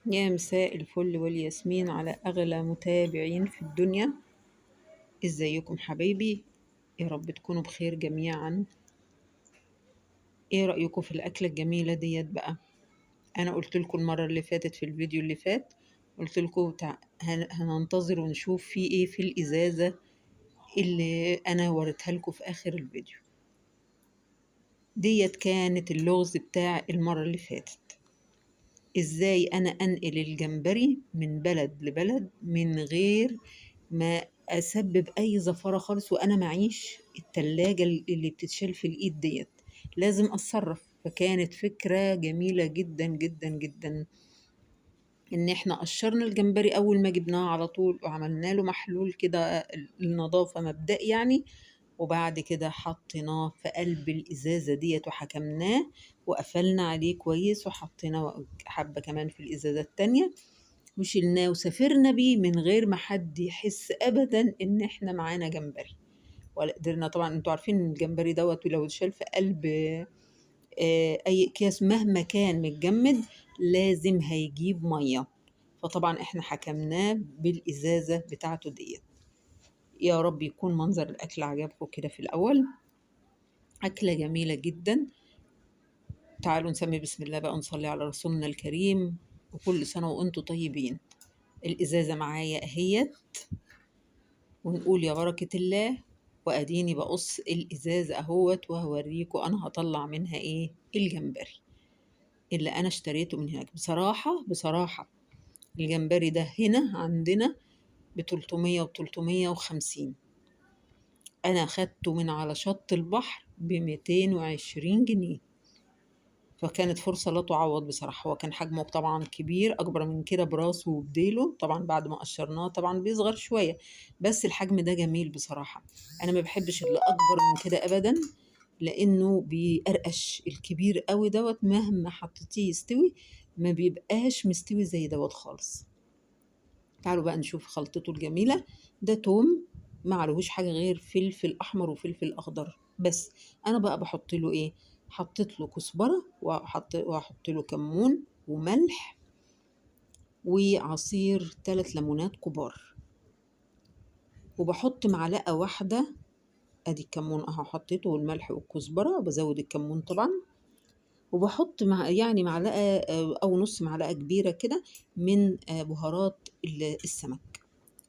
يا مساء الفل والياسمين على أغلى متابعين في الدنيا. ازيكم حبايبي؟ يا رب تكونوا بخير جميعا. ايه رأيكم في الأكلة الجميلة ديت بقى؟ أنا قلت لكم المرة اللي فاتت في الفيديو اللي فات، قلت لكم هننتظر ونشوف في ايه في الإزازة اللي أنا وريتها لكم في آخر الفيديو. ديت كانت اللغز بتاع المرة اللي فاتت. ازاي انا انقل الجمبري من بلد لبلد من غير ما اسبب اي زفارة خالص، وانا معيش التلاجة اللي بتتشال في الايد ديت. لازم اتصرف. فكانت فكرة جميلة جدا جدا جدا ان احنا قشرنا الجمبري اول ما جبناه على طول، وعملنا له محلول كده النظافة مبدئي يعني، وبعد كده حطيناه في قلب الإزازة ديت وحكمناه وقفلنا عليه كويس، وحطينا حبة كمان في الإزازة التانية وشلناه وسافرنا بيه من غير ما حد يحس أبدا إن إحنا معانا جمبري. ولا قدرنا طبعا، انتوا عارفين ان الجمبري دوت ولو اتشال في قلب أي أكياس مهما كان متجمد لازم هيجيب مية. فطبعا احنا حكمناه بالإزازة بتاعته ديت. يا رب يكون منظر الأكل عجبكم كده في الأول. أكلة جميلة جدا. تعالوا نسمي بسم الله بقى، نصلي على رسولنا الكريم، وكل سنة وانتم طيبين. الإزازة معايا أهيت، ونقول يا بركة الله. وأديني بقص الإزازة أهوت وهوريكم أنا هطلع منها إيه. الجمبري اللي أنا اشتريته من هناك بصراحة الجمبري ده هنا عندنا ب300 و350. أنا خدته من على شط البحر ب220 جنيه. فكانت فرصة لا تعوض بصراحة. هو كان حجمه طبعا كبير، أكبر من كده براسه وبديله، طبعا بعد ما قشرناه طبعا بيصغر شوية، بس الحجم ده جميل بصراحة. أنا ما بحبش اللي أكبر من كده أبدا، لأنه بيقرقش. الكبير قوي دوت مهما حطيتيه يستوي ما بيبقاش مستوي زي دوت خالص. تعالوا بقى نشوف خلطته الجميلة. ده توم، معلهوش حاجة غير فلفل أحمر وفلفل أخضر بس. أنا بقى بحط له إيه؟ حطيت له كزبرة، وأحط له كمون وملح وعصير 3 ليمونات كبار، وبحط معلقة واحدة. أدي الكمون أهو حطيته والملح والكزبرة، وبزود الكمون طبعا، وبحط يعني معلقة أو نص معلقة كبيرة كده من بهارات السمك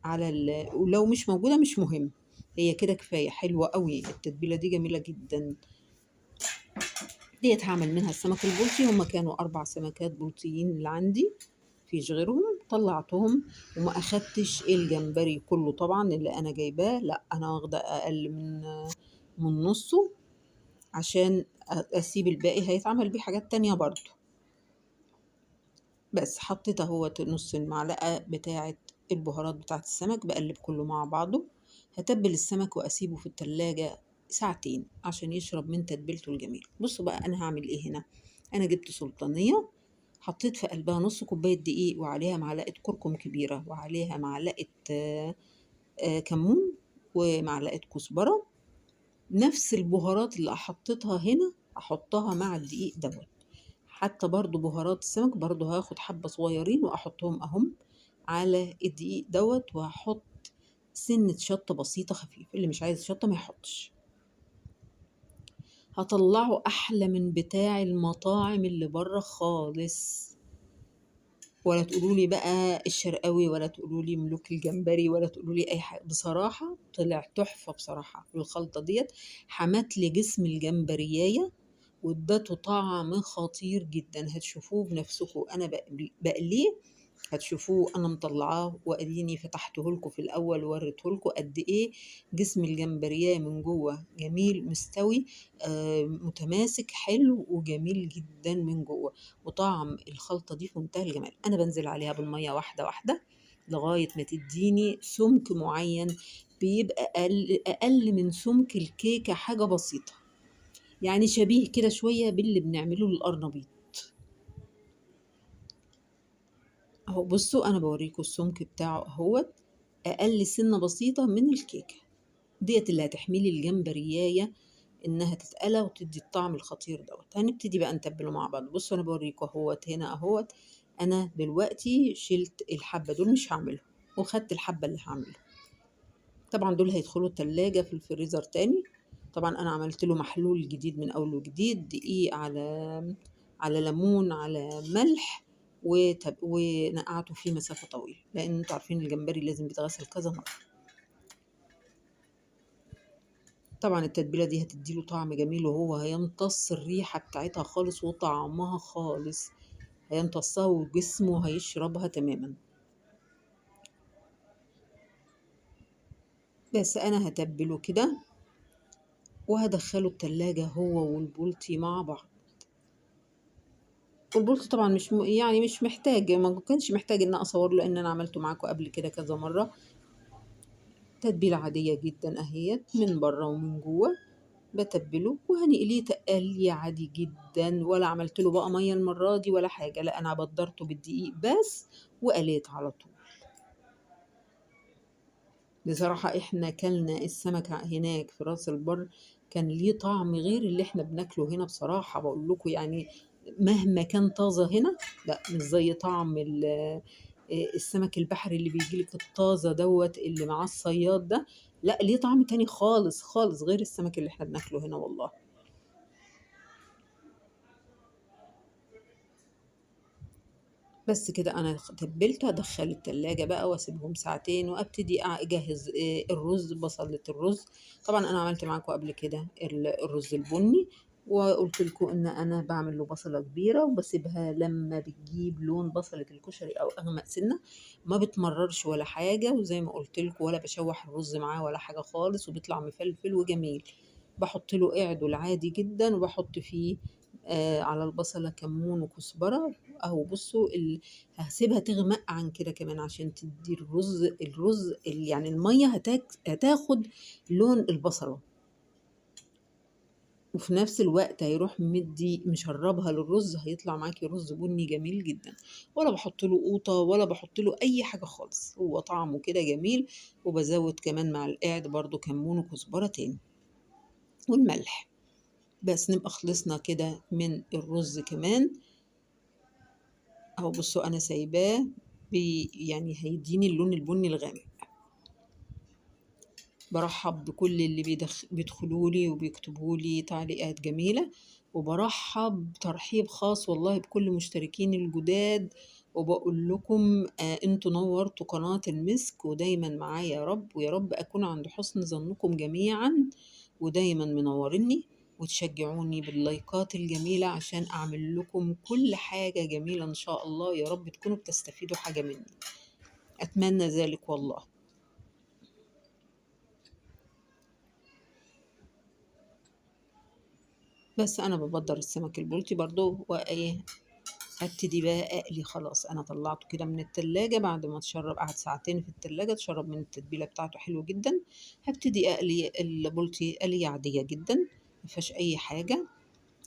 على ولو مش موجودة مش مهم، هي كده كفاية. حلوة قوي التتبيلة دي، جميلة جدا. ديت هعمل منها السمك البلطي. هما كانوا 4 سمكات بلطيين اللي عندي، مفيش غيرهم. طلعتهم وما أخدتش الجمبري كله طبعا اللي أنا جايباه، لا أنا واخدة أقل من نصه، عشان أسيب الباقي هيتعمل بيه حاجات تانية برضو. بس حطيت اهوت نص المعلقة بتاعة البهارات بتاعة السمك، بقلب كله مع بعضه. هتبل السمك واسيبه في التلاجة ساعتين عشان يشرب من تتبيلته الجميلة. بصوا بقى انا هعمل ايه هنا. انا جبت سلطانية، حطيت في قلبها نص كوباية دقيق، وعليها معلقة كركم كبيرة، وعليها معلقة كمون، ومعلقة كزبرة. نفس البهارات اللي حطيتها هنا احطها مع الدقيق دوت. حتى برضو بهارات السمك برضو هاخد حبة صغيرين واحطهم اهم على الدقيق دوت، وهحط سنة شطة بسيطة خفيفة، اللي مش عايز شطة ما يحطش. هطلعه احلى من بتاع المطاعم اللي بره خالص. ولا تقولوا لي بقى الشرقاوي، ولا تقولوا لي ملوك الجمبري، ولا تقولوا لي اي حاجه. بصراحه طلع تحفه بصراحه. الخلطه ديت حمت لي جسم الجمبريايه، وادته طعم خطير جدا. هتشوفوه بنفسكم. انا بقليه هتشوفوه. انا مطلعاه واديني فتحته لكم في الاول ووريته لكم قد ايه جسم الجمبريه من جوه جميل مستوي، متماسك حلو وجميل جدا من جوه. وطعم الخلطه دي في منتهى الجمال. انا بنزل عليها بالميه واحده واحده لغايه ما تديني سمك معين، بيبقى اقل من سمك الكيكه حاجه بسيطه، يعني شبيه كده شويه باللي بنعمله للقرنبيط اهو. بصوا انا بوريكم السمك بتاعه اهوت، اقل سنه بسيطه من الكيكه ديت اللي هتحملي الجمبريايه انها تتقلى وتدي الطعم الخطير دوت. هنبتدي بقى نتبله مع بعض. بصوا انا بوريكم اهوت هنا اهوت. أنا دلوقتي شِلت الحبّة دول مش هاعملهم، وخدت الحبّة اللي هاعملها. طبعًا دول هيدخلوا التلاجة في الفريزر تاني. طبعًا أنا عملت له محلول جديد من أول وجديد، دقيق على ليمون على ملح، ونقعته فيه مسافة طويلة، لإن أنتم عارفين الجمبري لازم بيتغسل كذا مرّة. طبعًا التتبيلة دي هتدّي له طعم جميل، وهو هيمتص الريحة بتاعتها خالص وطعمها خالص، هيمتصها وجسمه هيشربها تمامًا. بس أنا هاتبّله كده وهادخّله التلاجة هو والبولتي مع بعض. والبولتي طبعًا مش محتاج، ما كانش محتاج إن أنا أصوّر له، لإن أنا عملته معاكم قبل كده كذا مرّة. تتبيلة عادية جدًا أهيّة من برّه ومن جوّه، باتبّله وهنقليه تقلية عادي جدًا، ولا عملت له بقى مَيّة المرّة دي ولا حاجة، لأ أنا بدّرته بالدقيق بس وقليت على طول. بصراحة إحنا كلنا السمك هناك في راس البر، كان ليه طعم غير اللي إحنا بناكله هنا بصراحة، باقول لكم يعني مهما كان طازة هنا، لأ مش زي طعم السمك البحري اللي بييجي لِك الطازة دوّة اللي معاه الصياد ده، لأ ليه طعم تاني خالص، خالص غير السمك اللي إحنا بناكله هنا والله. بس كده أنا تبّلته، هادخّله التلاجة بقى واسيبهم ساعتين وابتدي أجهّز الرز، بصلة الرز. طبعًا أنا عملت معاكم قبل كده الرز البني، وقُلت لكم إن أنا باعمل له بصلة كبيرة وباسيبها لمّا بتجيب لون بصلة الكشري أو أغمق سِنّة، ما بتمرّرش ولا حاجة، وزي ما قُلت لكم ولا باشوّح الرز معاه ولا حاجة خالص، وبيطلع مفلفل وجميل. باحط له اعدُل عادي جدًا، وباحط فيه على البصلة كمون وكزبرة. أهو بُصّوا هاسيبها تغمق عن كده كمان عشان تدّي الرز يعني المَيّة هتاخد لون البصلة، وفي نفس الوقت هيروح مشرّبها للرز، هيطلع معاكِ رز بُني جميل جدًا، ولا باحط له قوطة ولا باحط له أي حاجة خالص، هو طعمه كده جميل. وبازوّد كمان مع القعد برضه كمون وكزبرة تاني والملح. بس نبقى خلصنا كده من الرز كمان. أهو بُصّوا أنا سايباه يعني هيدّيني اللون البني الغامق. بارحّب بكل اللي بيدخلوا لي وبيكتبوا لي تعليقات جميلة، وبارحّب ترحيب خاص والله بكل مشتركين الجداد، وباقول لكم أنتم نوّرتوا قناة المِسك ودايمًا معايا يا رب، ويا رب أكون عند حُسن ظنكم جميعًا، ودايمًا منوّرينّي وتشجعوني باللايكات الجميلة عشان أعمل لكم كل حاجة جميلة إن شاء الله، يا رب تكونوا بتستفيدوا حاجة منّي، أتمنى ذلك والله. بس أنا بابدّر السمك البلطي برضه وإيه، هابتدي بقى أقلي خلاص. أنا طلّعته كده من التلاجة بعد ما قعد ساعتين في التلاجة اتشرّب من التتبيلة بتاعته حلو جدًا. هابتدي أقلي البلطي قلية عادية جدًا، ما فيهاش أي حاجة.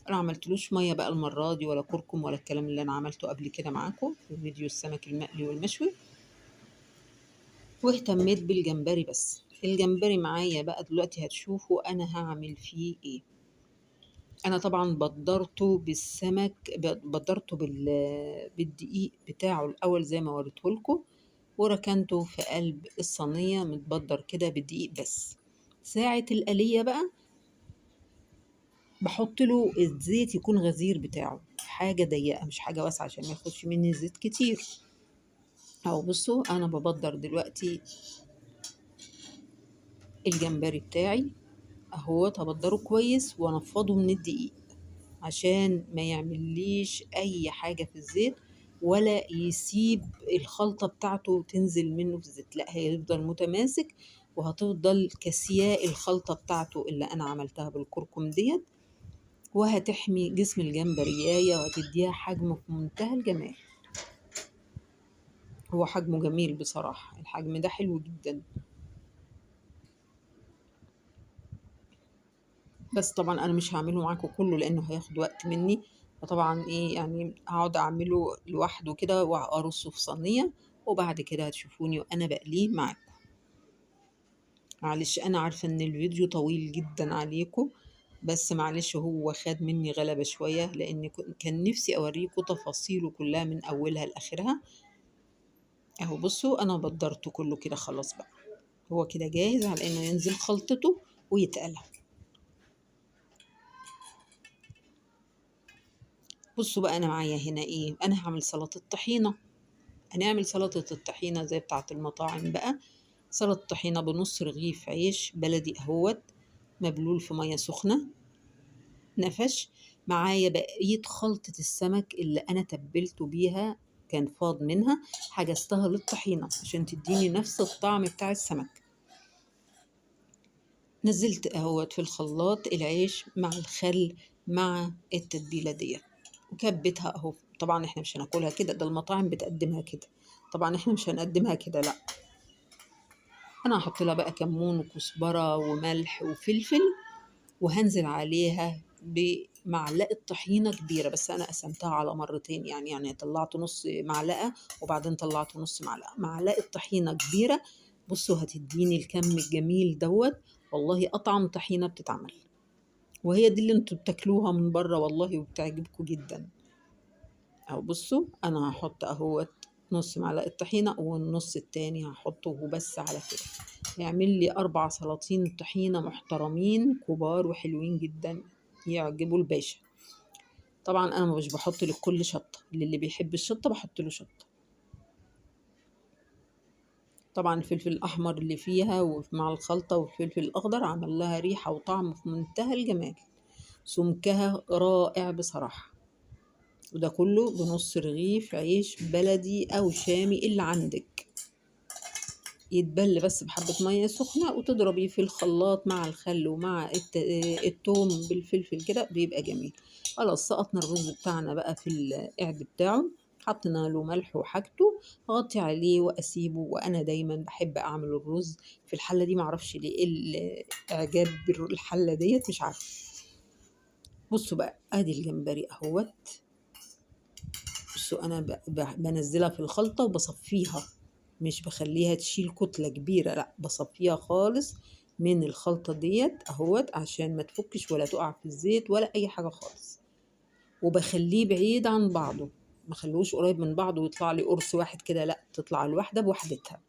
أنا ما عملتلوش مَيّة بقى المرّة دي ولا كركم ولا الكلام اللي أنا عملته قبل كده معاكم في فيديو السمك المقلي والمشوي، واهتميت بالجمبري بس. الجمبري معايا بقى دلوقتي هتشوفوا أنا هاعمل فيه إيه. أنا طبعًا بَدّرته بالدقيق بتاعه الأول زي ما وريته لكم، وركنته في قلب الصينية متبدّر كده بالدقيق بس. ساعة القلية بقى باحط له الزيت يكون غزير بتاعه، حاجة ضيّقة مش حاجة واسعة عشان ما ياخدش مني زيت كتير. أهو بُصّوا أنا بابدّر دلوقتي الجمبري بتاعي أهوّة، هابدّره كويس وأنفّضه من الدقيق، عشان ما يعملّيش أي حاجة في الزيت، ولا يسيب الخلطة بتاعته تنزل منّه في الزيت، لأ هيفضل متماسك، وهتفضل كاسياه الخلطة بتاعته اللي أنا عملتها بالكركم ديّة، وهتحمي جسم الجمبرياية وهتدّيها حجم في منتهى الجمال. هو حجمه جميل بصراحة، الحجم ده حلو جدًا. بس طبعًا أنا مش هاعمله معاكم كلّه لإنه هياخد وقت منّي، فطبعًا إيه يعني هاقعد أعمله لوحده كده وأرصه في صينية، وبعد كده هتشوفوني وأنا باقليه معاكم. معلش أنا عارفة إن الفيديو طويل جدًا عليكم، بس معلش هو خد مني غلبة شوية، لأن كان نفسي أوريكم تفاصيله كلها من أولها لآخرها. أهو بصوا أنا بدرته كله كده خلاص بقى، هو كده جاهز على إنه ينزل خلطته ويتقلى. بصوا بقى أنا معايا هنا إيه، أنا هعمل سلطة طحينة. هنعمل سلطة الطحينة زي بتاعة المطاعم بقى. سلطة طحينة بنص رغيف عيش بلدي أهوت مبلول في مية سخنة نفش. معايا بقية خلطة السمك اللي أنا تبلته بيها، كان فاض منها حجزتها للطحينة عشان تديني نفس الطعم بتاع السمك. نزلت اهوت في الخلاط العيش مع الخل مع التتبيلة ديت وكبتها اهو. طبعا احنا مش هناكلها كده، ده المطاعم بتقدمها كده، طبعا احنا مش هنقدمها كده لا. انا هحط لها بقى كمون وكزبرة وملح وفلفل، وهنزل عليها بمعلقة طحينة كبيرة، بس أنا قسمتها على مرتين، يعني طلعت نص معلقة وبعدين طلعت نص معلقة. معلقة طحينة كبيرة بصوا هتديني الكم الجميل دوت. والله أطعم طحينة بتتعمل، وهي دي اللي انتوا بتاكلوها من بره والله وبتعجبكم جدا. أو بصوا أنا هحط أهوت نص معلقة طحينة والنص التاني هحطه وبس على كده. يعمل لي 4 سلاطين طحينة محترمين كبار وحلوين جدا يعجبوا الباشا. طبعا أنا مش بحط لكل شطة، اللي بيحب الشطة بحط له شطة. طبعا الفلفل الأحمر اللي فيها ومع الخلطة والفلفل الأخضر عمل لها ريحة وطعم في منتهى الجمال. سمكها رائع بصراحة. وده كله بنص رغيف عيش بلدي أو شامي اللي عندك، يتبل بس بحبة مية سخنة وتضربيه في الخلاط مع الخل ومع التوم بالفلفل كده بيبقى جميل. خلاص سقطنا الرز بتاعنا بقى في القعد بتاعه، حطينا له ملح وحاجته، اغطي عليه واسيبه. وانا دايما بحب اعمل الرز في الحله دي، معرفش ليه ايه الاعجاب بالحله ديت مش عارفه. بصوا بقى ادي الجمبري اهوت. بصوا انا بنزلها في الخلطه وبصفيها، مش بخليها تشيل كتلة كبيرة لا، بصفيها خالص من الخلطة ديت اهوت عشان ما تفكش ولا تقع في الزيت ولا اي حاجة خالص. وبخليه بعيد عن بعضه، ما خلوش قريب من بعضه ويطلع لي قرص واحد كده لا، تطلع الواحدة بوحدتها.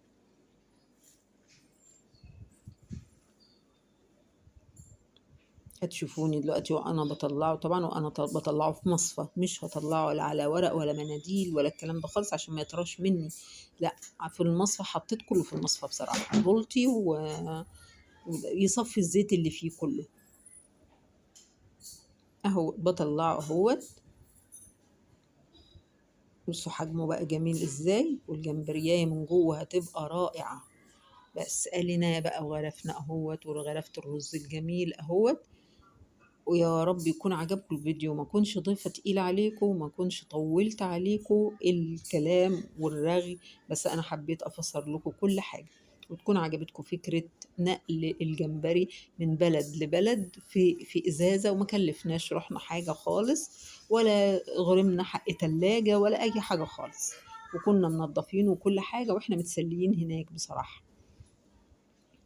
هتشوفوني دلوقتي وانا بطلعه طبعا، وانا بطلعه في مصفى، مش هطلعه لا على ورق ولا مناديل ولا الكلام ده خالص عشان ما يطراش مني لا. في المصفى حطيت كله في المصفى بصراحة بولتي ويصفي الزيت اللي فيه كله. اهو بطلعه اهوت. بصوا حجمه بقى جميل ازاي، والجمبرياية من جوه هتبقى رائعة. بس قالنا بقى وغرفنا اهوت وغرفت الرز الجميل اهوت. ويا رب يكون عجبكم الفيديو، ما كنش ضيفة تقيلة عليكم وما كنش طولت عليكم الكلام والرغي، بس انا حبيت افسر لكم كل حاجة وتكون عجبتكم فكرة نقل الجمبري من بلد لبلد في ازازة، وما كلفناش رحنا حاجة خالص ولا غرمنا حق تلاجة ولا اي حاجة خالص، وكنا منظفين وكل حاجة واحنا متسليين هناك بصراحة.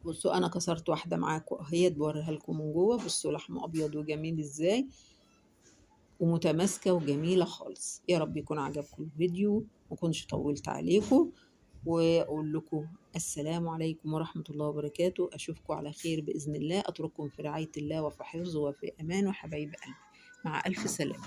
بصوا انا كسرت واحده معاكم اهي بوريها لكم من جوه. بصوا لحمه ابيض وجميل ازاي ومتماسكه وجميله خالص. يا رب يكون عجبكم الفيديو ومكنش طولت عليكم، واقول لكم السلام عليكم ورحمه الله وبركاته. اشوفكم على خير باذن الله، اترككم في رعايه الله وفي حفظه وفي امان وحبايب قلبي، مع الف سلامه.